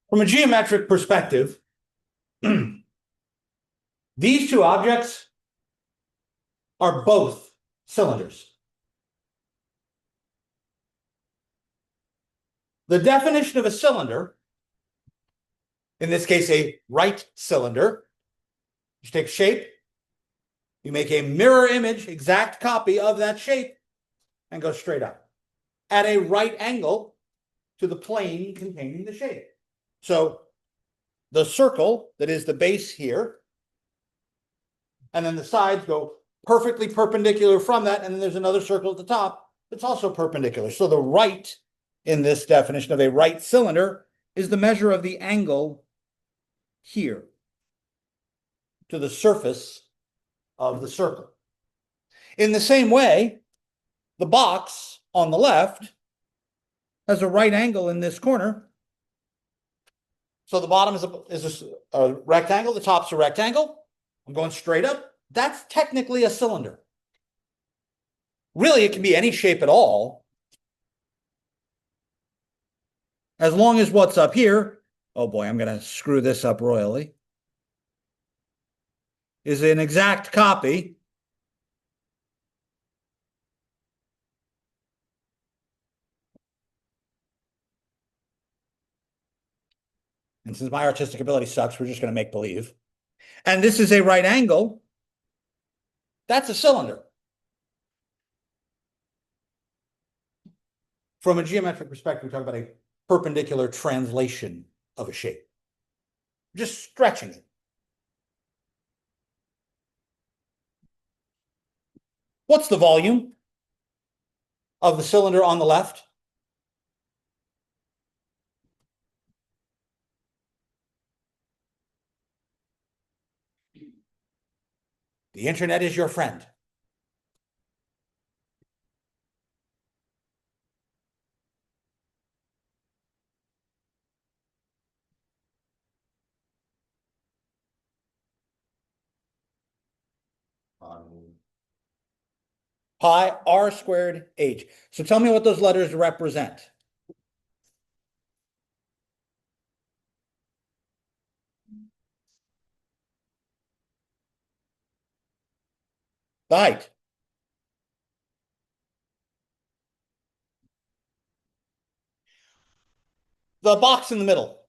From a geometric perspective, these two objects are both cylinders. The definition of a cylinder, in this case a right cylinder, you take shape, you make a mirror image, exact copy of that shape, and go straight up at a right angle to the plane containing the shape. So the circle that is the base here, and then the sides go perfectly perpendicular from that, and then there's another circle at the top that's also perpendicular. So the right in this definition of a right cylinder is the measure of the angle here to the surface of the circle. In the same way, the box on the left has a right angle in this corner. So the bottom is a rectangle, the top's a rectangle. I'm going straight up. That's technically a cylinder. Really, it can be any shape at all, as long as what's up here, oh boy, I'm going to screw this up royally, is an exact copy and since my artistic ability sucks, we're just going to make believe. And this is a right angle. That's a cylinder. From a geometric perspective, we talk about a perpendicular translation of a shape. Just stretching it. What's the volume of the cylinder on the left? The internet is your friend. Pi r squared h. So tell me what those letters represent. The height. The box in the middle.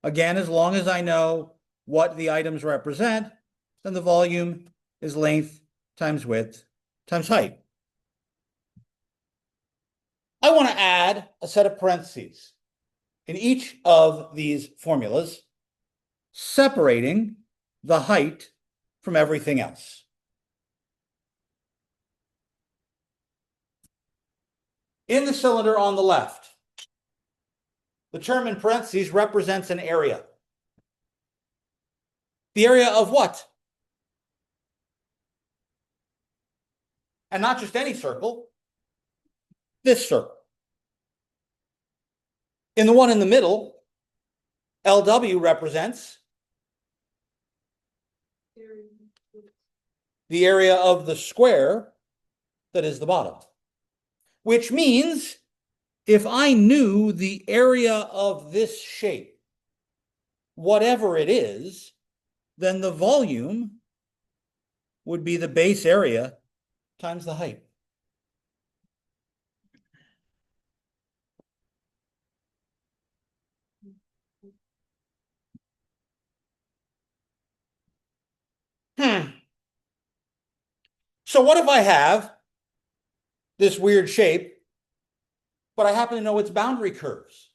Again, as long as I know what the items represent, then the volume is length times width times height. I want to add a set of parentheses in each of these formulas, separating the height from everything else. In the cylinder on the left, the term in parentheses represents an area. The area of what? And not just any circle, this circle. In the one in the middle, LW represents the area of the square that is the bottom. Which means if I knew the area of this shape, whatever it is, then the volume would be the base area times the height. So what if I have this weird shape, but I happen to know its boundary curves?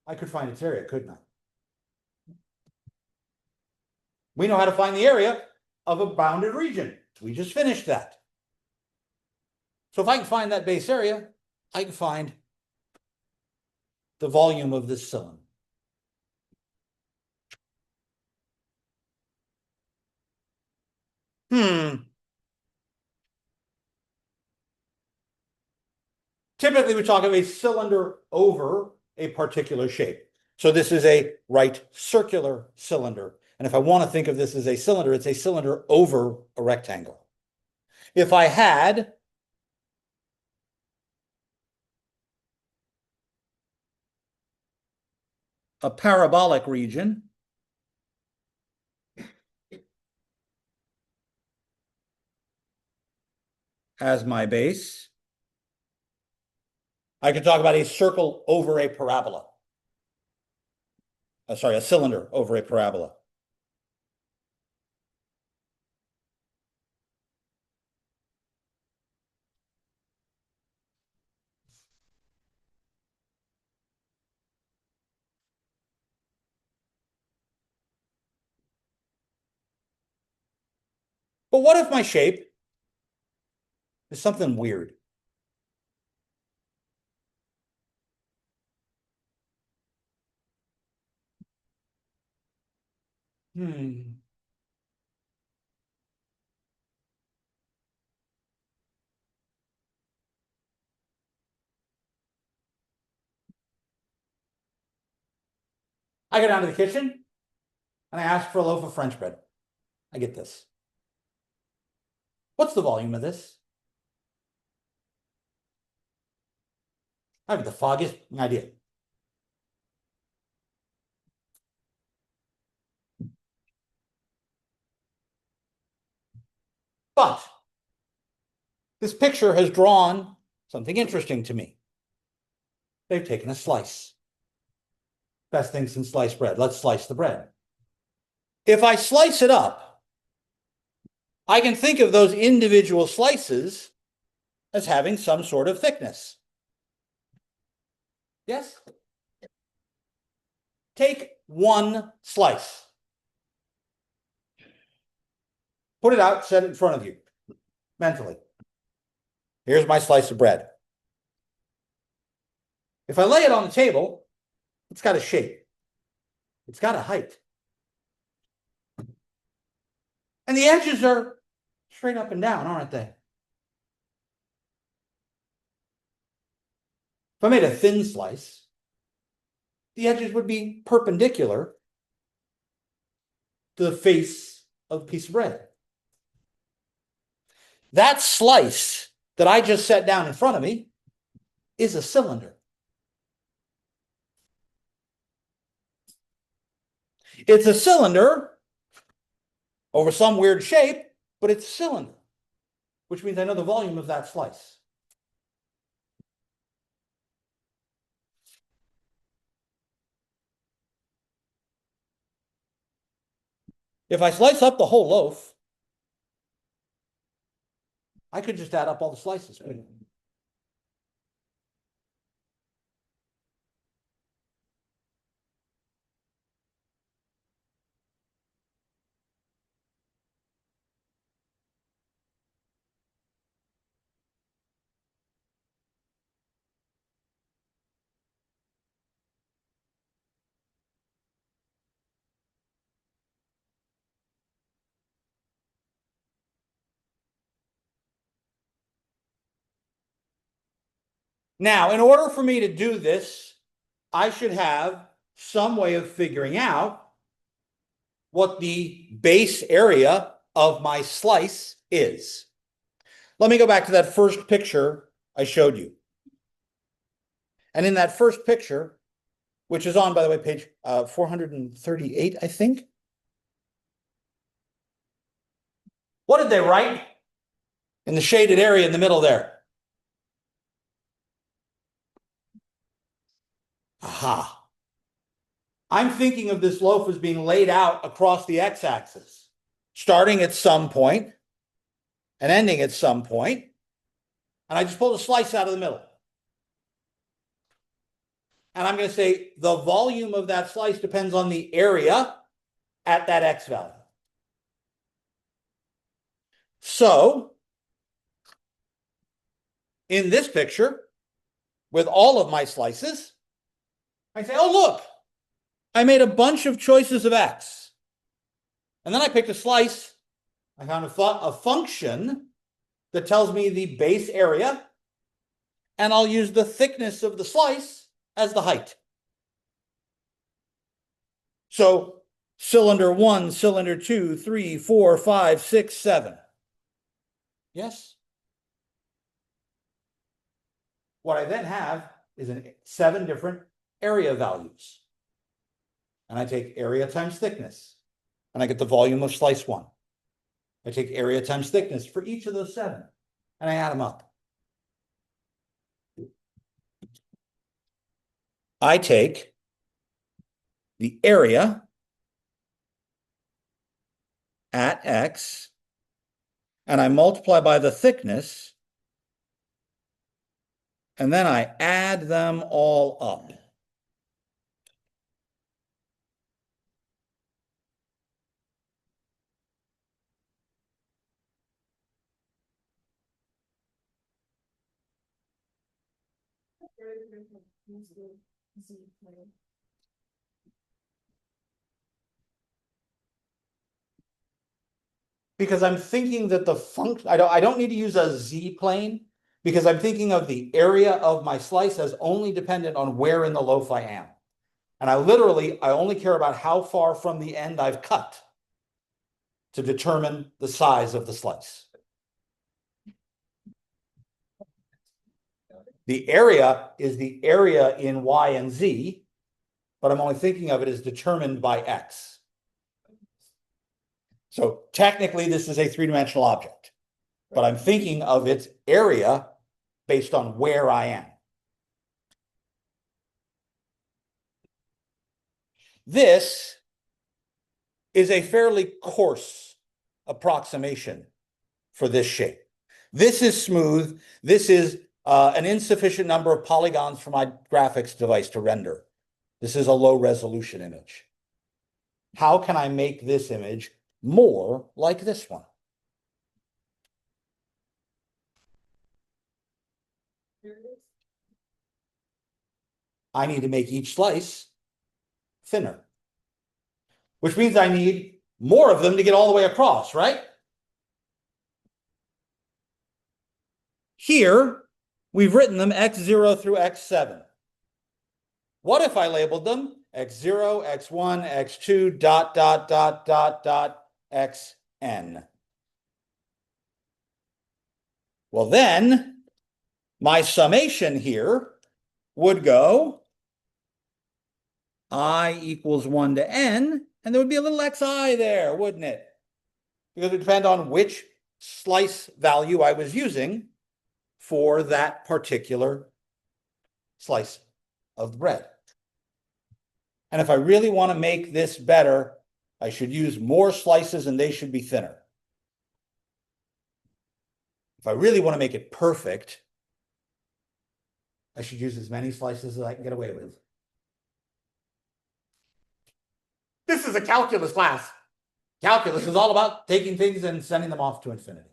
I could find its area, couldn't I? We know how to find the area of a bounded region. We just finished that. So if I can find that base area, I can find the volume of this cylinder. Typically, we talk of a cylinder over a particular shape. So this is a right circular cylinder. And if I want to think of this as a cylinder, it's a cylinder over a rectangle. If I had a parabolic region as my base, I could talk about a circle over a parabola. Sorry, a cylinder over a parabola. But what if my shape is something weird? I go down to the kitchen and I ask for a loaf of French bread. I get this. What's the volume of this? I have the foggiest idea. But this picture has drawn something interesting to me. They've taken a slice. Best thing since sliced bread. Let's slice the bread. If I slice it up, I can think of those individual slices as having some sort of thickness. Yes? Take one slice. Put it out, set it in front of you, mentally. Here's my slice of bread. If I lay it on the table, it's got a shape. It's got a height. And the edges are straight up and down, aren't they? If I made a thin slice, the edges would be perpendicular to the face of the piece of bread. That slice that I just set down in front of me is a cylinder. It's a cylinder over some weird shape, but it's a cylinder, which means I know the volume of that slice. If I slice up the whole loaf, I could just add up all the slices. Now, in order for me to do this, I should have some way of figuring out what the base area of my slice is. Let me go back to that first picture I showed you. And in that first picture, which is on, by the way, page 438, I think. What did they write in the shaded area in the middle there? Aha. I'm thinking of this loaf as being laid out across the x-axis, starting at some point and ending at some point, and I just pulled a slice out of the middle. And I'm going to say the volume of that slice depends on the area at that x value. So, in this picture, with all of my slices, I say, oh, look, I made a bunch of choices of x. And then I picked a slice. I found a function that tells me the base area, and I'll use the thickness of the slice as the height. So cylinder 1, cylinder 2, 3, 4, 5, 6, 7. Yes? What I then have is 7 different area values. And I take area times thickness, and I get the volume of slice 1. I take area times thickness for each of those 7, and I add them up. I take the area at X, and I multiply by the thickness, and then I add them all up. Because I'm thinking that the function, I don't need to use a z-plane, because I'm thinking of the area of my slice as only dependent on where in the loaf I am. And I only care about how far from the end I've cut to determine the size of the slice. The area is the area in Y and Z, but I'm only thinking of it as determined by X. So technically, this is a 3-dimensional object, but I'm thinking of its area based on where I am. This is a fairly coarse approximation for this shape. This is smooth. This is an insufficient number of polygons for my graphics device to render. This is a low resolution image. How can I make this image more like this one? I need to make each slice thinner, which means I need more of them to get all the way across, right? Here, we've written them x0 through x7. What if I labeled them x0, x1, x2, dot, dot, dot, dot, dot, xn? Well, then my summation here would go I equals 1 to n, and there would be a little xi there, wouldn't it? Because it would depend on which slice value I was using for that particular slice of bread. And if I really want to make this better, I should use more slices and they should be thinner. If I really want to make it perfect, I should use as many slices as I can get away with. This is a calculus class. Calculus is all about taking things and sending them off to infinity.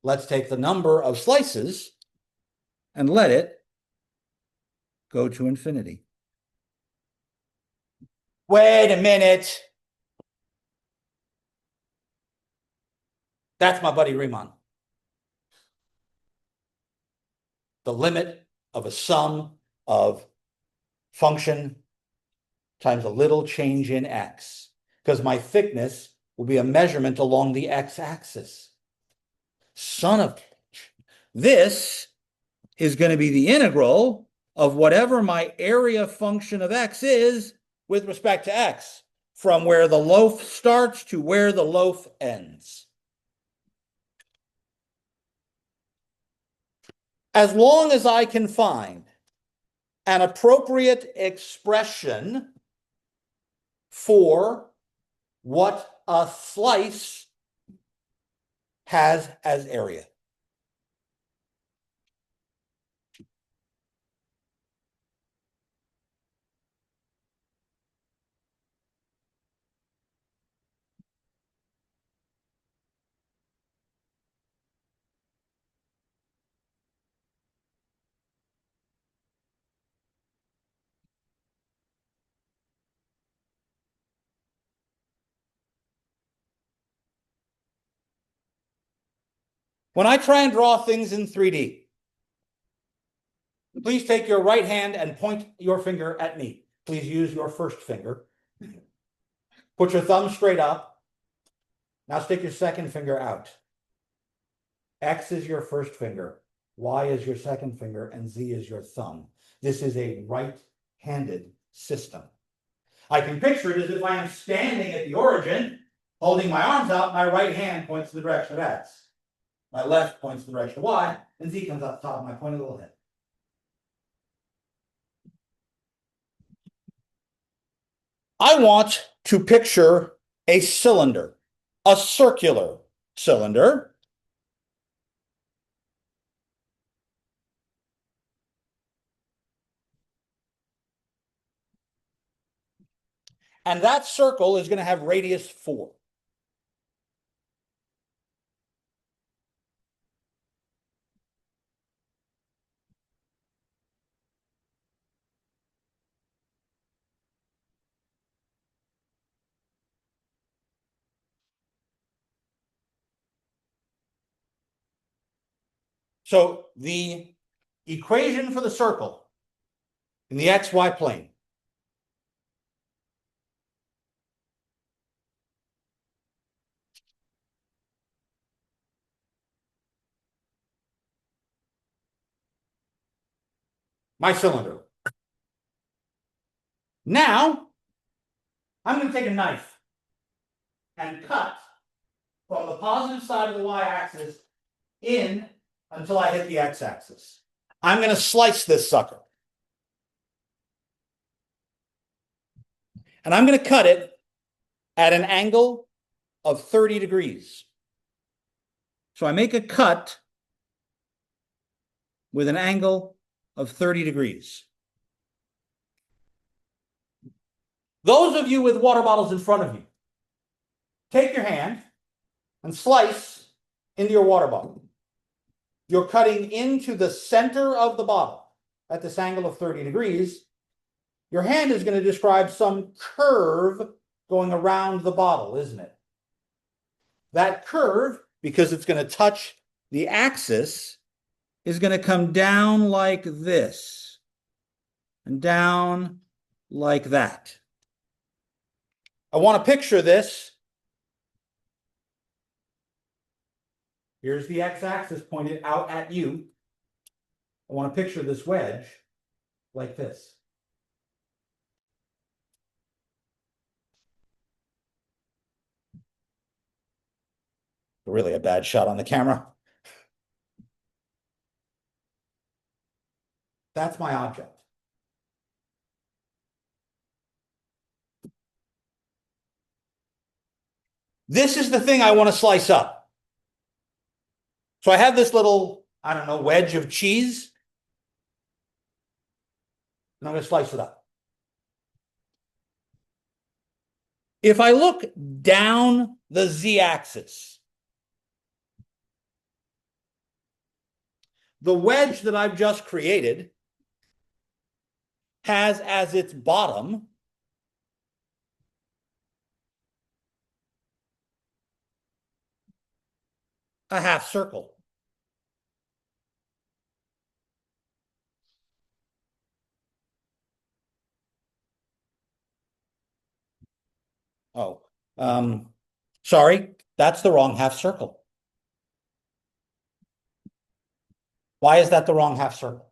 Let's take the number of slices and let it go to infinity. Wait a minute. That's my buddy Riemann. The limit of a sum of function times a little change in x, because my thickness will be a measurement along the x-axis. Son of a bitch. This is going to be the integral of whatever my area function of x is with respect to x, from where the loaf starts to where the loaf ends. As long as I can find an appropriate expression for what a slice has as area. When I try and draw things in 3D, please take your right hand and point your finger at me. Please use your first finger. Put your thumb straight up. Now stick your second finger out. X is your first finger, Y is your second finger, and Z is your thumb. This is a right-handed system. I can picture it as if I am standing at the origin, holding my arms out, my right hand points to the direction of X. My left points to the direction of Y, and Z comes up top of my pointy little head. I want to picture a cylinder, a circular cylinder. And that circle is going to have radius 4. So the equation for the circle in the XY plane my cylinder. Now, I'm going to take a knife and cut from the positive side of the y-axis in until I hit the x-axis. I'm going to slice this sucker. And I'm going to cut it at an angle of 30 degrees. So I make a cut with an angle of 30 degrees. Those of you with water bottles in front of you, take your hand and slice into your water bottle. You're cutting into the center of the bottle at this angle of 30 degrees. Your hand is going to describe some curve going around the bottle, isn't it? That curve, because it's going to touch the axis, is going to come down like this and down like that. I want to picture this. Here's the x-axis pointed out at you. I want to picture this wedge like this. Really a bad shot on the camera. That's my object. This is the thing I want to slice up. So I have this little, I don't know, wedge of cheese. And I'm going to slice it up. If I look down the z-axis, the wedge that I've just created has as its bottom a half circle. Oh, sorry, that's the wrong half circle. Why is that the wrong half circle?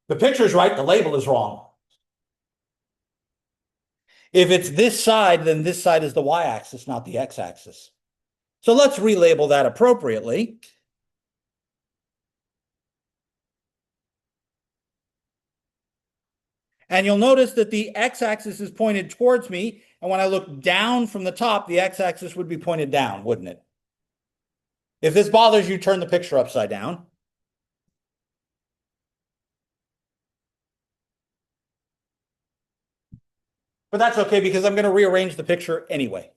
The picture's right, the label is wrong. If it's this side, then this side is the y-axis, not the x-axis. So let's relabel that appropriately. And you'll notice that the x-axis is pointed towards me, and when I look down from the top, the x-axis would be pointed down, wouldn't it? If this bothers you, turn the picture upside down. But that's okay because I'm going to rearrange the picture anyway.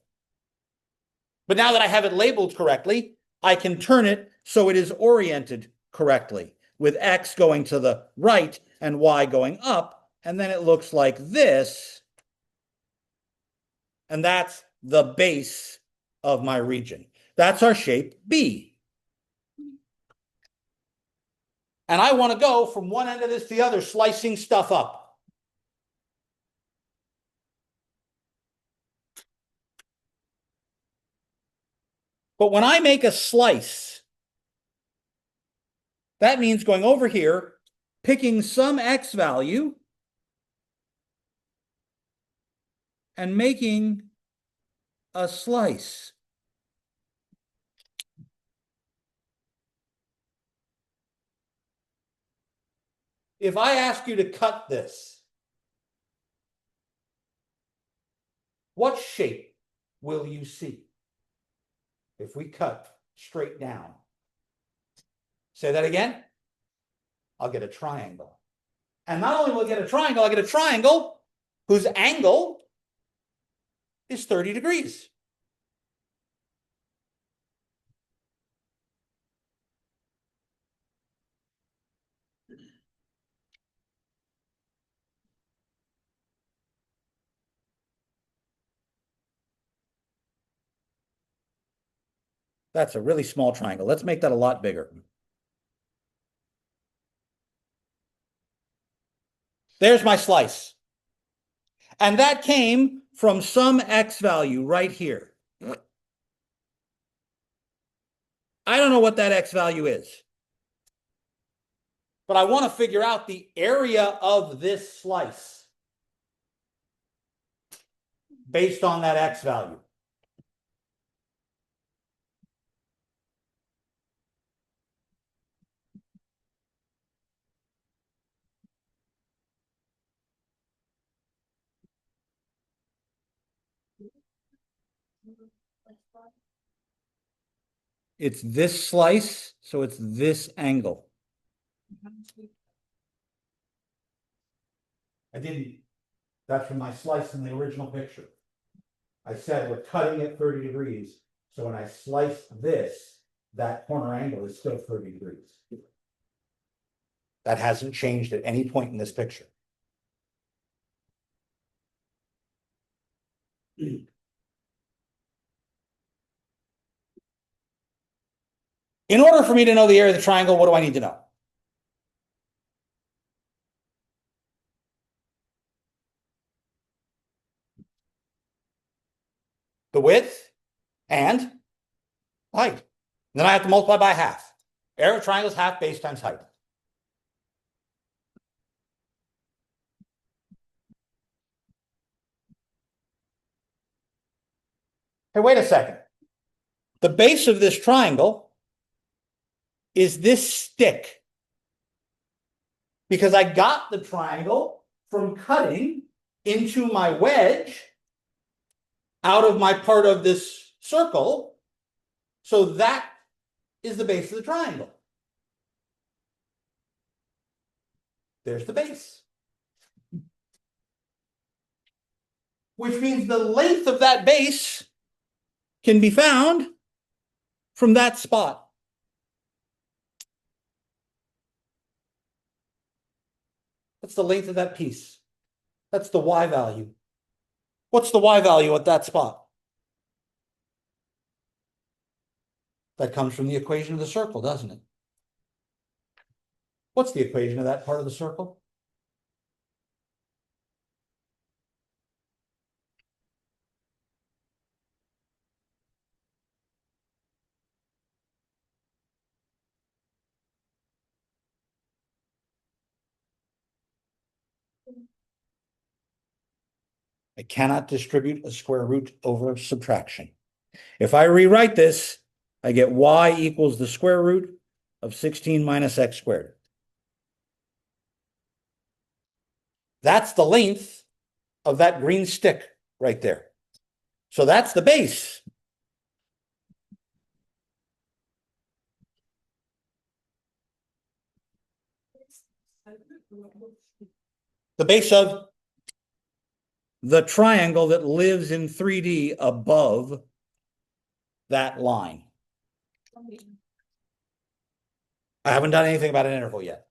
But now that I have it labeled correctly, I can turn it so it is oriented correctly, with x going to the right and y going up, and then it looks like this. And that's the base of my region. That's our shape B. And I want to go from one end of this to the other, slicing stuff up. But when I make a slice, that means going over here, picking some x value, and making a slice. If I ask you to cut this, what shape will you see if we cut straight down? Say that again. I'll get a triangle. And not only will I get a triangle, I'll get a triangle whose angle is 30 degrees. That's a really small triangle. Let's make that a lot bigger. There's my slice. And that came from some x value right here. I don't know what that x value is. But I want to figure out the area of this slice based on that x value. It's this slice, so it's this angle. I didn't. That's from my slice in the original picture. I said we're cutting at 30 degrees. So when I slice this, that corner angle is still 30 degrees. That hasn't changed at any point in this picture. In order for me to know the area of the triangle, what do I need to know? The width and height. Then I have to multiply by half. Area of a triangle is half base times height. Hey, wait a second. The base of this triangle is this stick. Because I got the triangle from cutting into my wedge out of my part of this circle. So that is the base of the triangle. There's the base. Which means the length of that base can be found from that spot. That's the length of that piece. That's the y value. What's the y value at that spot? That comes from the equation of the circle, doesn't it? What's the equation of that part of the circle? I cannot distribute a square root over subtraction. If I rewrite this, I get y equals the square root of 16 minus x squared. That's the length of that green stick right there. So that's the base. The base of the triangle that lives in 3D above that line. I haven't done anything about an interval yet.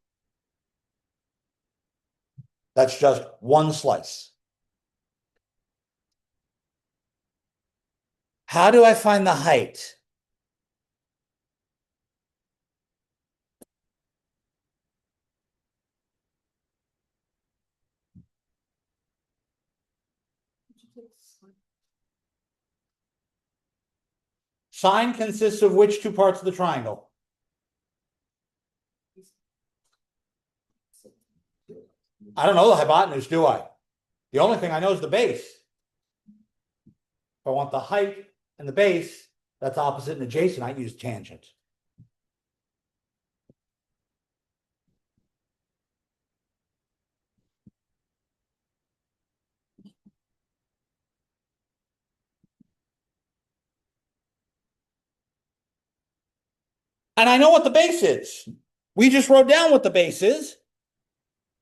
That's just one slice. How do I find the height? Sine consists of which two parts of the triangle? I don't know the hypotenuse, do I? The only thing I know is the base. If I want the height and the base, that's opposite and adjacent, I use tangent. And I know what the base is. We just wrote down what the base is.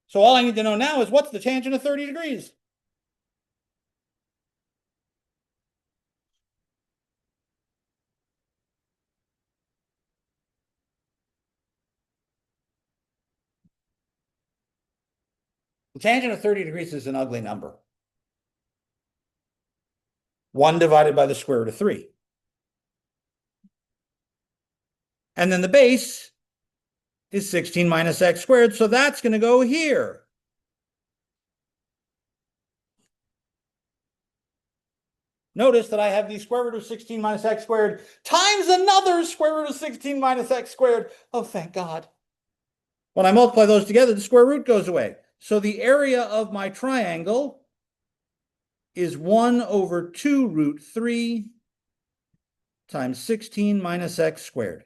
So all I need to know now is what's the tangent of 30 degrees? The tangent of 30 degrees is an ugly number. 1 divided by the square root of 3. And then the base is 16 minus x squared, so that's going to go here. Notice that I have the square root of 16 minus x squared times another square root of 16 minus x squared. Oh, thank God. When I multiply those together, the square root goes away. So the area of my triangle is 1 over 2 root 3 times 16 minus x squared.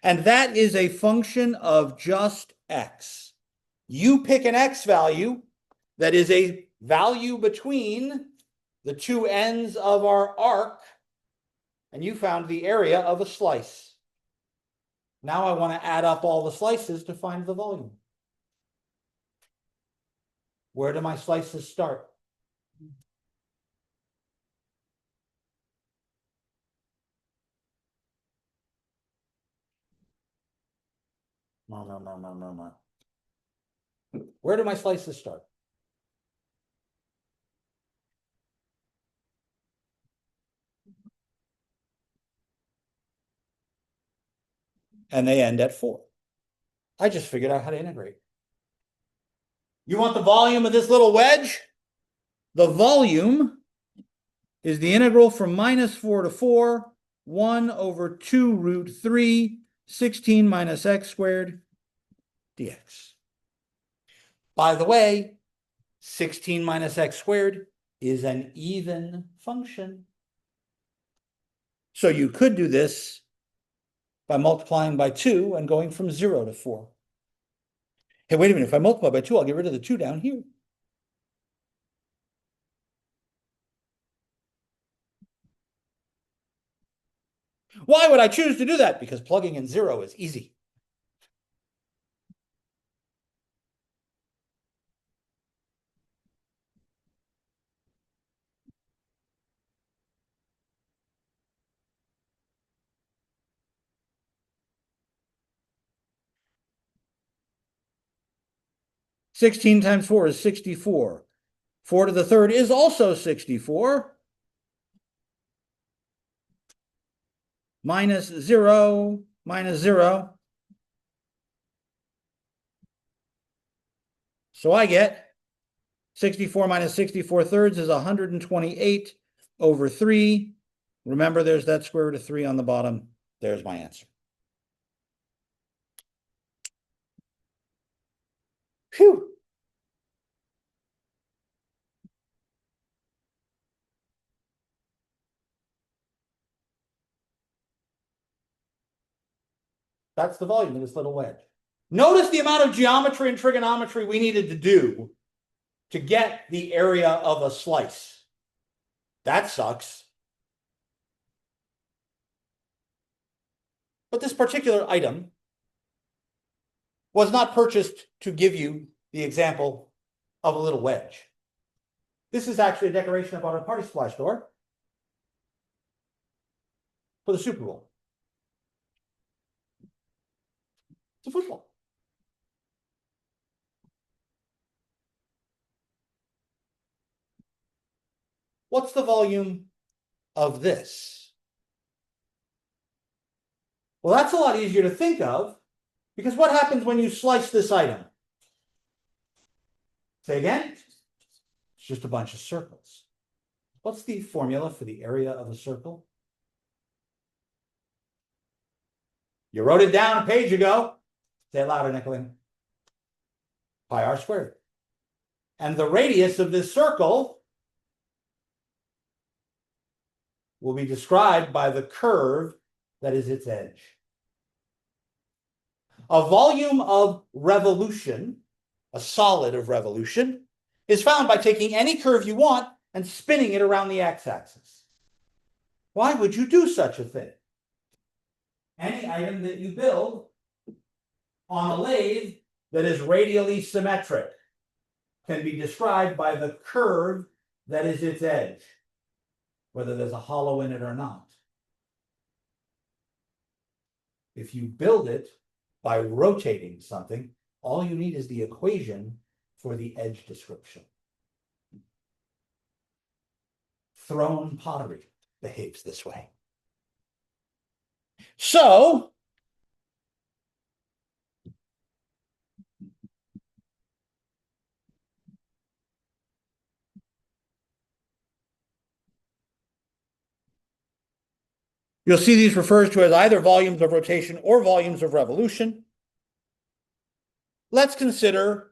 And that is a function of just x. You pick an x value that is a value between the two ends of our arc, and you found the area of a slice. Now I want to add up all the slices to find the volume. Where do my slices start? No. Where do my slices start? And they end at 4. I just figured out how to integrate. You want the volume of this little wedge? The volume is the integral from minus 4 to 4, 1 over 2 root 3, 16 minus x squared dx. By the way, 16 minus x squared is an even function. So you could do this by multiplying by 2 and going from 0 to 4. Hey, wait a minute. If I multiply by 2, I'll get rid of the 2 down here. Why would I choose to do that? Because plugging in 0 is easy. Sixteen times 4 is 64. 4 to the third is also 64. Minus 0, minus 0. So I get 64 minus 64 thirds is 128 over 3. Remember, there's that square root of 3 on the bottom. There's my answer. Phew. That's the volume of this little wedge. Notice the amount of geometry and trigonometry we needed to do to get the area of a slice. That sucks. But this particular item was not purchased to give you the example of a little wedge. This is actually a decoration about a party supply store for the Super Bowl. It's a football. What's the volume of this? Well, that's a lot easier to think of, because what happens when you slice this item? Say again? It's just a bunch of circles. What's the formula for the area of a circle? You wrote it down a page ago. Say it louder, Nicolene. Pi r squared. And the radius of this circle will be described by the curve that is its edge. A volume of revolution, a solid of revolution, is found by taking any curve you want and spinning it around the x-axis. Why would you do such a thing? Any item that you build on a lathe that is radially symmetric can be described by the curve that is its edge, whether there's a hollow in it or not. If you build it by rotating something, all you need is the equation for the edge description. Thrown pottery behaves this way. So, you'll see these refers to as either volumes of rotation or volumes of revolution. Let's consider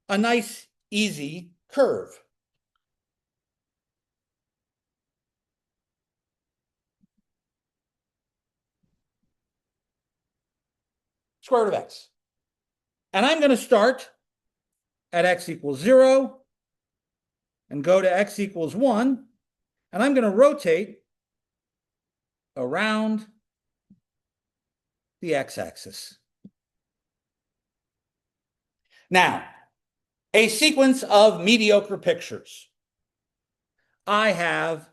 a nice, easy curve. Square root of x. And I'm going to start at x equals 0 and go to x equals 1. And I'm going to rotate around the x-axis. Now, a sequence of mediocre pictures. I have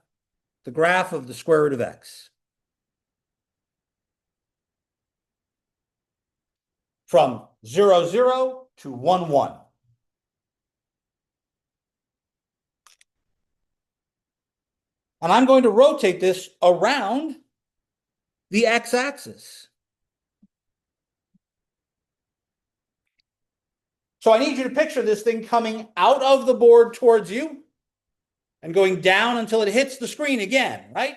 the graph of the square root of x. From 0, 0 to 1, 1. And I'm going to rotate this around the x-axis. So I need you to picture this thing coming out of the board towards you and going down until it hits the screen again, right?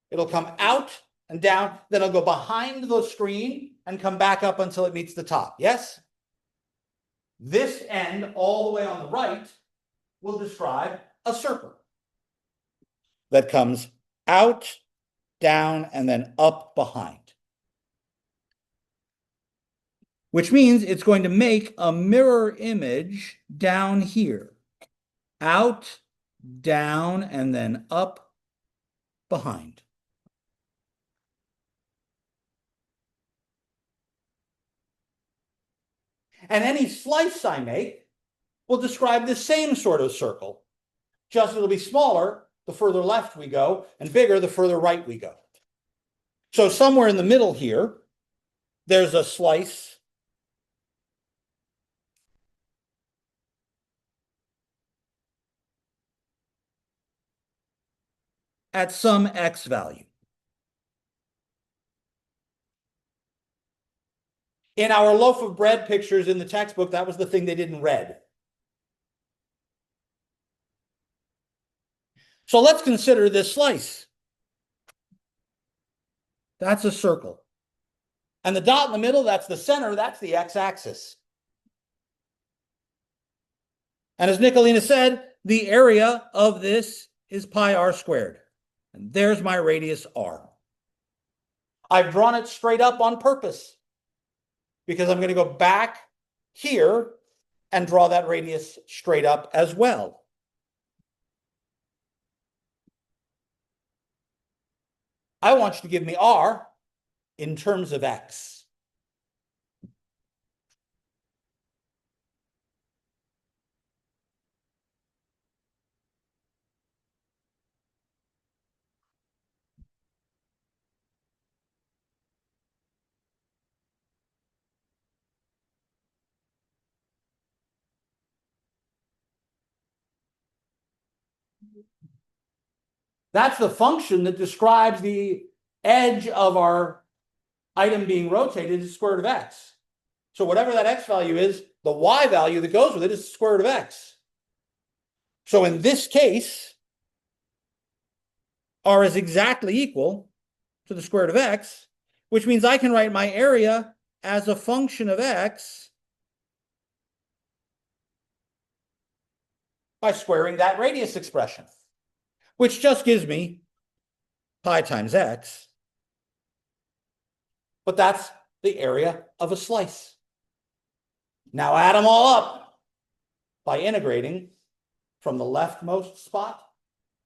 It'll come out and down, then it'll go behind the screen and come back up until it meets the top, yes? This end, all the way on the right, will describe a circle that comes out, down, and then up behind. Which means it's going to make a mirror image down here. Out, down, and then up behind. And any slice I make will describe the same sort of circle, just it'll be smaller the further left we go, and bigger the further right we go. So somewhere in the middle here, there's a slice at some x value. In our loaf of bread pictures in the textbook, that was the thing they did in red. So let's consider this slice. That's a circle. And the dot in the middle, that's the center, that's the x-axis. And as Nicolina said, the area of this is pi r squared. And there's my radius r. I've drawn it straight up on purpose because I'm going to go back here and draw that radius straight up as well. I want you to give me r in terms of x. That's the function that describes the edge of our item being rotated is square root of x. So whatever that x value is, the y value that goes with it is the square root of x. So in this case, are as exactly equal to the square root of x, which means I can write my area as a function of x by squaring that radius expression, which just gives me pi times x, but that's the area of a slice. Now add them all up by integrating from the leftmost spot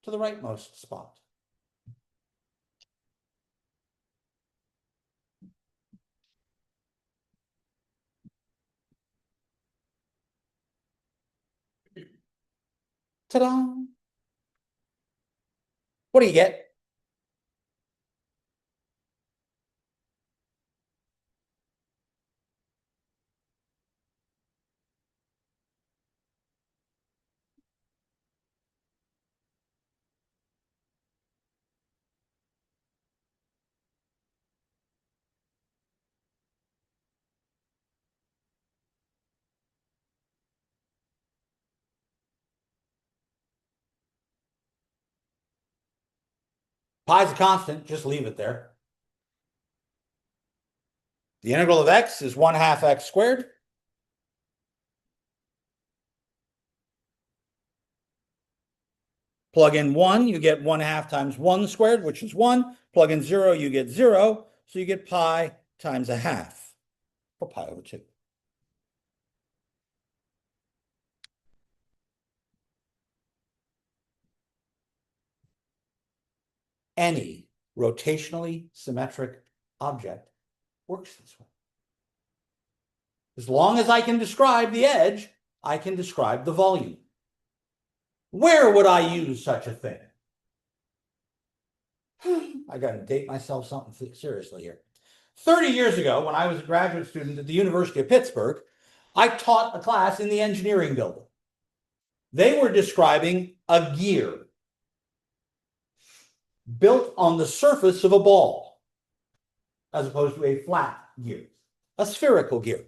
to the rightmost spot. Ta-da! What do you get? Pi is a constant, just leave it there. The integral of x is 1/2 x squared. Plug in 1, you get 1/2 times 1 squared, which is 1. Plug in 0, you get 0. So you get pi times 1/2, or pi over 2. Any rotationally symmetric object works this way. As long as I can describe the edge, I can describe the volume. Where would I use such a thing? I got to date myself something seriously here. 30 years ago, when I was a graduate student at the University of Pittsburgh, I taught a class in the engineering building. They were describing a gear built on the surface of a ball, as opposed to a flat gear, a spherical gear.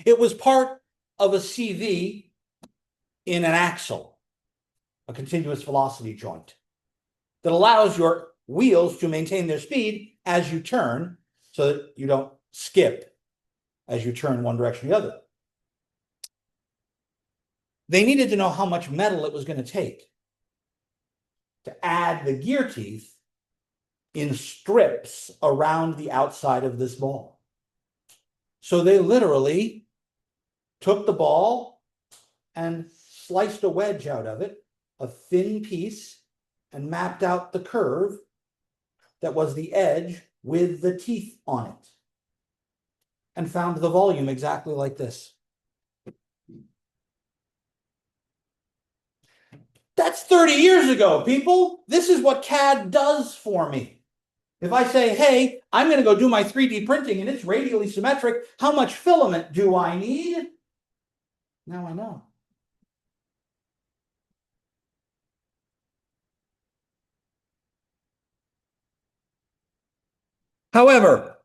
It was part of a CV in an axle, a continuous velocity joint, that allows your wheels to maintain their speed as you turn so that you don't skip as you turn one direction or the other. They needed to know how much metal it was going to take to add the gear teeth in strips around the outside of this ball. So they literally took the ball and sliced a wedge out of it, a thin piece, and mapped out the curve that was the edge with the teeth on it, and found the volume exactly like this. That's 30 years ago, people. This is what CAD does for me. If I say, hey, I'm going to go do my 3D printing and it's radially symmetric, how much filament do I need? Now I know. However,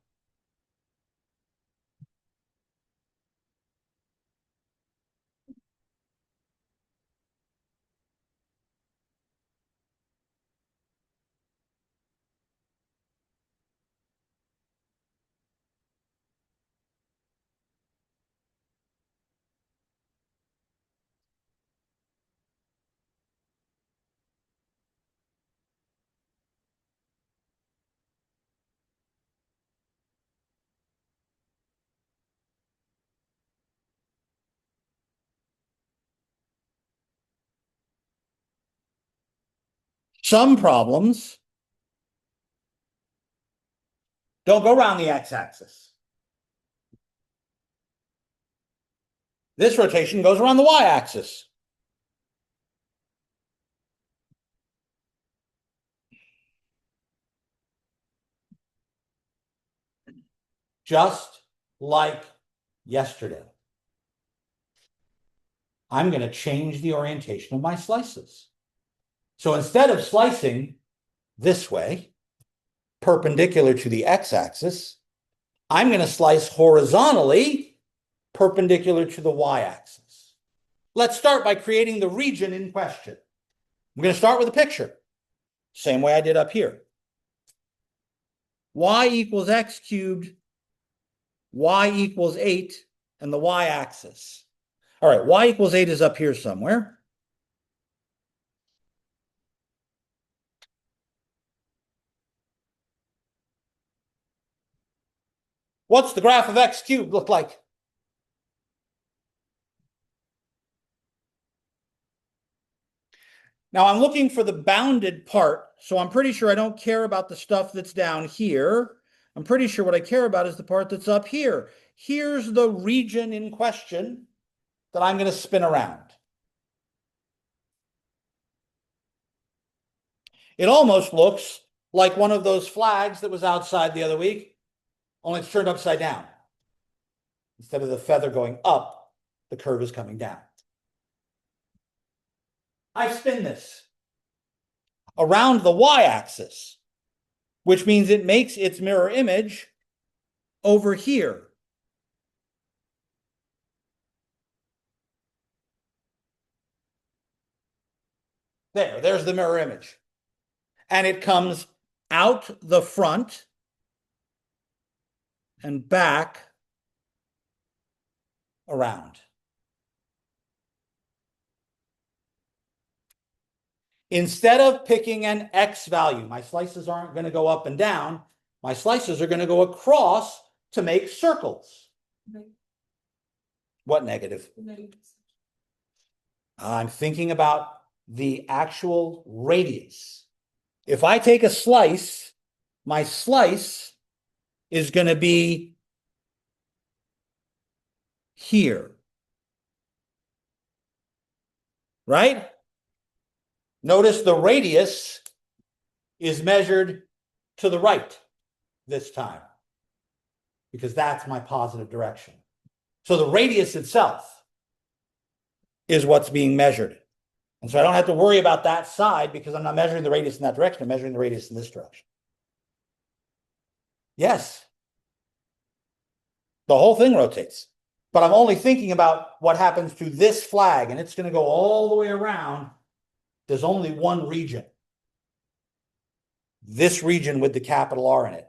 some problems don't go around the x-axis. This rotation goes around the y-axis. Just like yesterday, I'm going to change the orientation of my slices. So instead of slicing this way, perpendicular to the x-axis, I'm going to slice horizontally, perpendicular to the y-axis. Let's start by creating the region in question. I'm going to start with a picture. Same way I did up here. Y equals x cubed, y equals 8, and the y-axis. All right, y equals 8 is up here somewhere. What's the graph of x cubed look like? Now I'm looking for the bounded part, so I'm pretty sure I don't care about the stuff that's down here. I'm pretty sure what I care about is the part that's up here. Here's the region in question that I'm going to spin around. It almost looks like one of those flags that was outside the other week, only it's turned upside down. Instead of the feather going up, the curve is coming down. I spin this around the y-axis, which means it makes its mirror image over here. There's the mirror image. And it comes out the front and back around. Instead of picking an x value, my slices aren't going to go up and down. My slices are going to go across to make circles. What negative? I'm thinking about the actual radius. If I take a slice, my slice is going to be here. Right? Notice the radius is measured to the right this time, because that's my positive direction. So the radius itself is what's being measured. And so I don't have to worry about that side because I'm not measuring the radius in that direction. I'm measuring the radius in this direction. Yes. The whole thing rotates. But I'm only thinking about what happens to this flag, and it's going to go all the way around. There's only one region. This region with the capital R in it.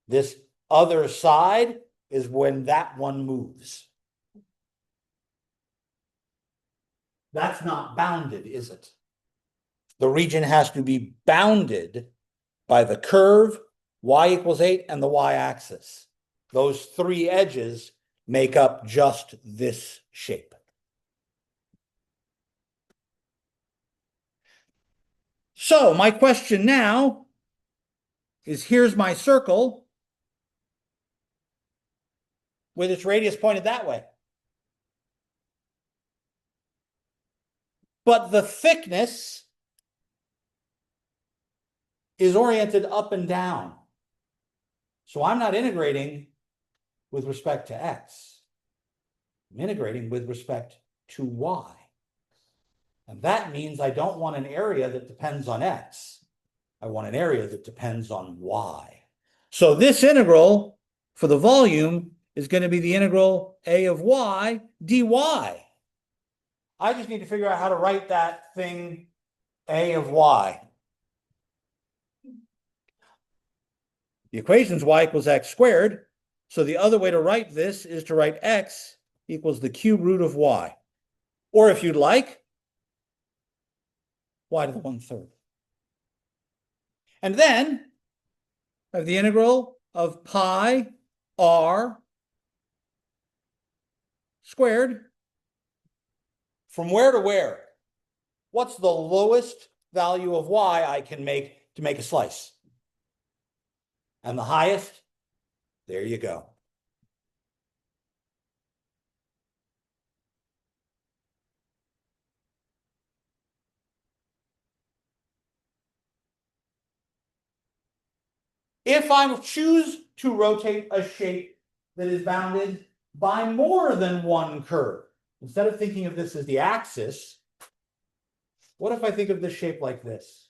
This other side is when that one moves. That's not bounded, is it? The region has to be bounded by the curve, y equals 8, and the y-axis. Those three edges make up just this shape. So my question now is, here's my circle with its radius pointed that way. But the thickness is oriented up and down. So I'm not integrating with respect to x. I'm integrating with respect to y. And that means I don't want an area that depends on x. I want an area that depends on y. So this integral for the volume is going to be the integral a of y dy. I just need to figure out how to write that thing a of y. The equation is y equals x squared. So the other way to write this is to write x equals the cube root of y. Or if you'd like, y to the 1/3. And then I have the integral of pi r squared from where to where? What's the lowest value of y I can make to make a slice? And the highest? There you go. If I choose to rotate a shape that is bounded by more than one curve, instead of thinking of this as the axis, what if I think of this shape like this?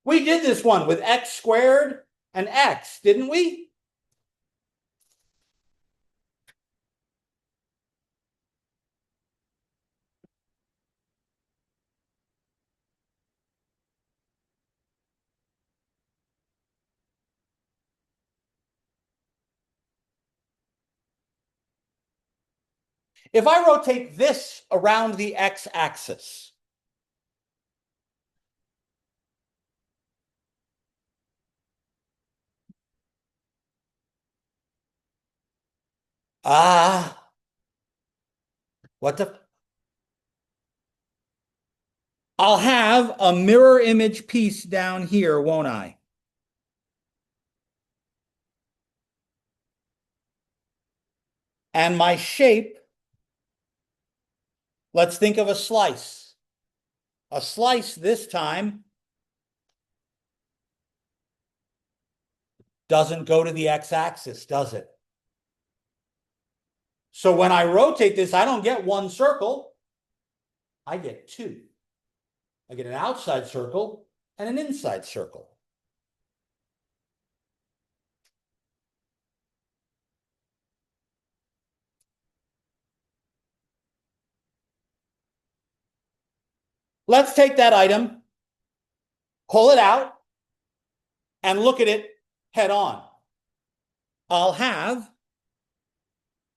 We did this one with x squared and x, didn't we? If I rotate this around the x-axis, what the? I'll have a mirror image piece down here, won't I? And my shape, let's think of a slice. A slice this time doesn't go to the x-axis, does it? So when I rotate this, I don't get one circle. I get two. I get an outside circle and an inside circle. Let's take that item, pull it out, and look at it head on. I'll have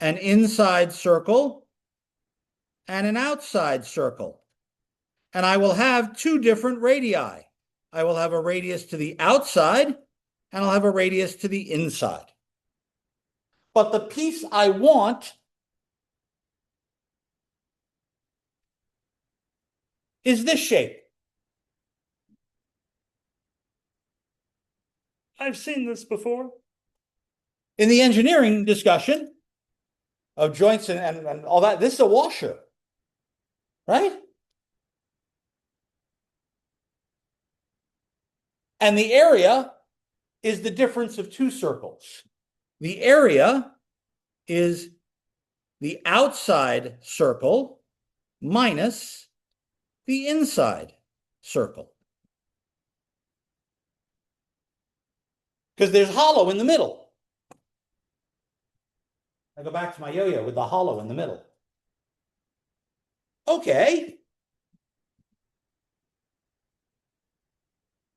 an inside circle and an outside circle. And I will have two different radii. I will have a radius to the outside, and I'll have a radius to the inside. But the piece I want is this shape. I've seen this before. In the engineering discussion of joints and all that, this is a washer, right? And the area is the difference of two circles. The area is the outside circle minus the inside circle. Because there's hollow in the middle. I go back to my yo-yo with the hollow in the middle. Okay.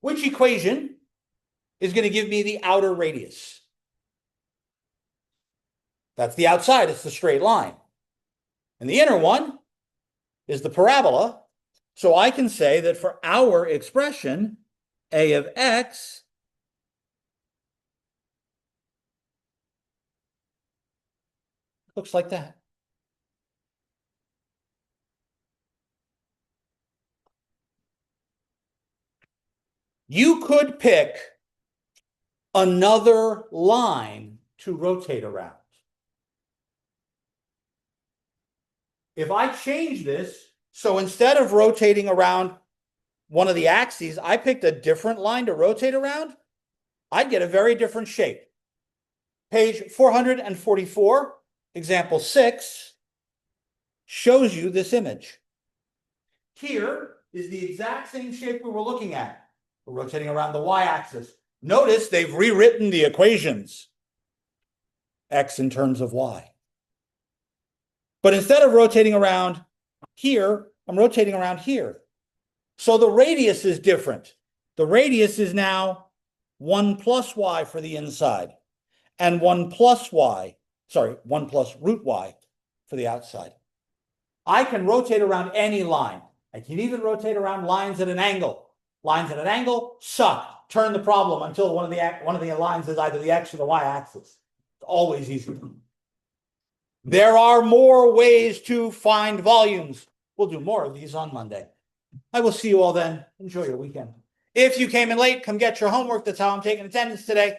Which equation is going to give me the outer radius? That's the outside, it's the straight line. And the inner one is the parabola. So I can say that for our expression, a of x looks like that. You could pick another line to rotate around. If I change this, so instead of rotating around one of the axes, I picked a different line to rotate around, I'd get a very different shape. Page 444, example 6, shows you this image. Here is the exact same shape we were looking at. We're rotating around the y-axis. Notice they've rewritten the equations. X in terms of y. But instead of rotating around here, I'm rotating around here. So the radius is different. The radius is now 1 plus y for the inside and 1 plus root y for the outside. I can rotate around any line. I can even rotate around lines at an angle. Lines at an angle suck. Turn the problem until one of the lines is either the x or the y-axis. It's always easy. There are more ways to find volumes. We'll do more of these on Monday. I will see you all then. Enjoy your weekend. If you came in late, come get your homework. That's how I'm taking attendance today.